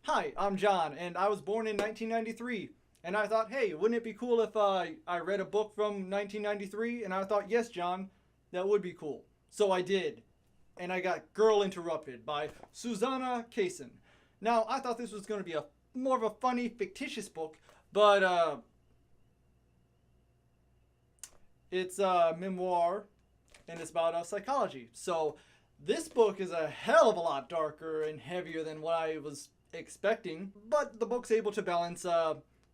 Hi, I'm John, and I was born in 1993. And I thought, hey, wouldn't it be cool if I read a book from 1993? And I thought, yes, John, that would be cool. So I did. And I got Girl Interrupted by Susanna Kaysen. Now, I thought this was going to be a more of a funny, fictitious book, but it's a memoir, and it's about psychology. So this book is a hell of a lot darker and heavier than what I was expecting, but the book's able to balance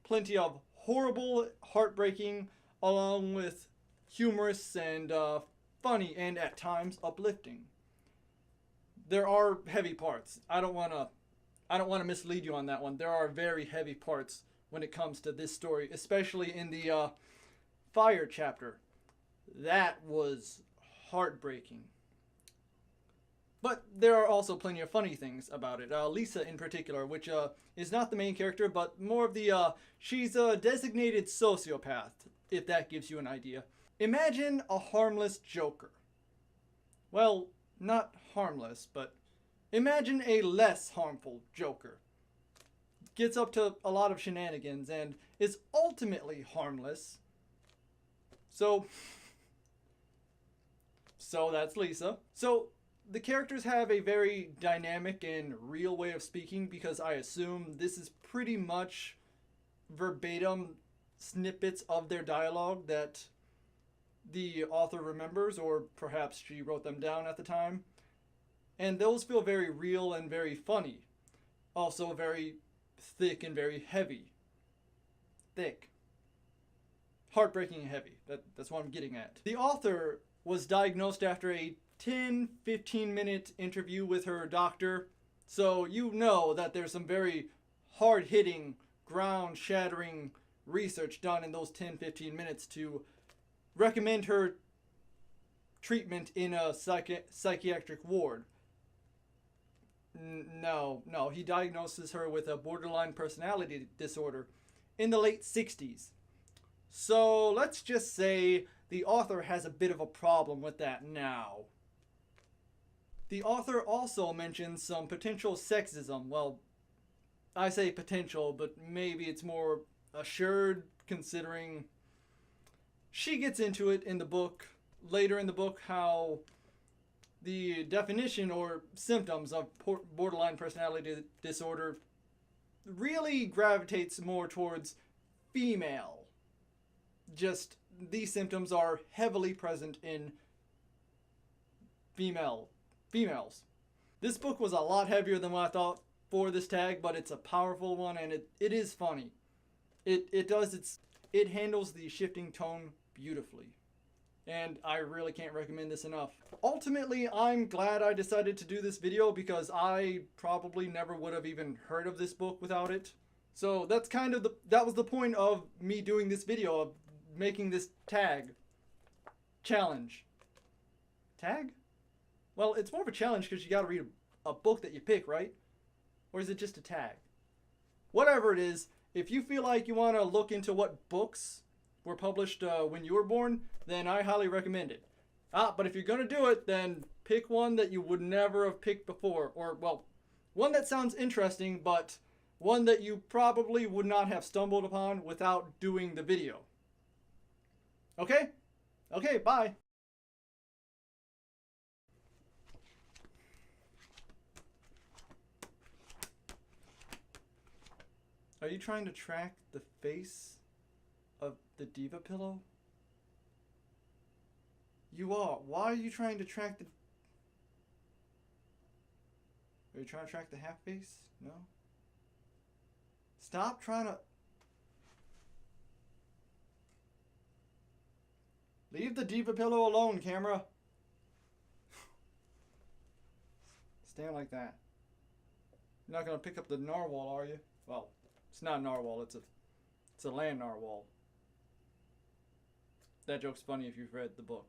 plenty of horrible, heartbreaking, along with humorous and funny, and at times uplifting. There are heavy parts. I don't want to mislead you on that one. There are very heavy parts when it comes to this story, especially in the fire chapter. That was heartbreaking. But there are also plenty of funny things about it. Lisa in particular, which is not the main character, but more of the, she's a designated sociopath, if that gives you an idea. Imagine a harmless Joker. Well, not harmless, but imagine a less harmful Joker. Gets up to a lot of shenanigans and is ultimately harmless. So that's Lisa. So the characters have a very dynamic and real way of speaking, because I assume this is pretty much verbatim snippets of their dialogue that the author remembers, or perhaps she wrote them down at the time. And those feel very real and very funny. Also very thick and very heavy. Thick. Heartbreaking and heavy. That's what I'm getting at. The author was diagnosed after a 10-15 minute interview with her doctor, so you know that there's some very hard-hitting, ground-shattering research done in those 10-15 minutes to recommend her treatment in a psychiatric ward. No, he diagnoses her with a borderline personality disorder in the late 60s. So let's just say the author has a bit of a problem with that now. The author also mentions some potential sexism. Well, I say potential, but maybe it's more assured, considering she gets into it in the book, later in the book, how the definition or symptoms of borderline personality disorder really gravitates more towards female. Just these symptoms are heavily present in females. This book was a lot heavier than what I thought for this tag, but it's a powerful one, and it is funny. It handles the shifting tone beautifully. And I really can't recommend this enough. Ultimately, I'm glad I decided to do this video, because I probably never would have even heard of this book without it. So that's kind of that was the point of me doing this video, of making this tag challenge. Tag? Well, it's more of a challenge because you gotta read a book that you pick, right? Or is it just a tag? Whatever it is, if you feel like you want to look into what books were published when you were born, then I highly recommend it. But if you're gonna do it, then pick one that you would never have picked before. Or, well, one that sounds interesting, but one that you probably would not have stumbled upon without doing the video. Okay? Okay, bye. Are you trying to track the face of the diva pillow? You are. Why are you trying to track the... Are you trying to track the half face? No? Stop trying to... Leave the diva pillow alone, camera. Stand like that. You're not going to pick up the narwhal, are you? Well, it's not a narwhal, it's a land narwhal. That joke's funny if you've read the book.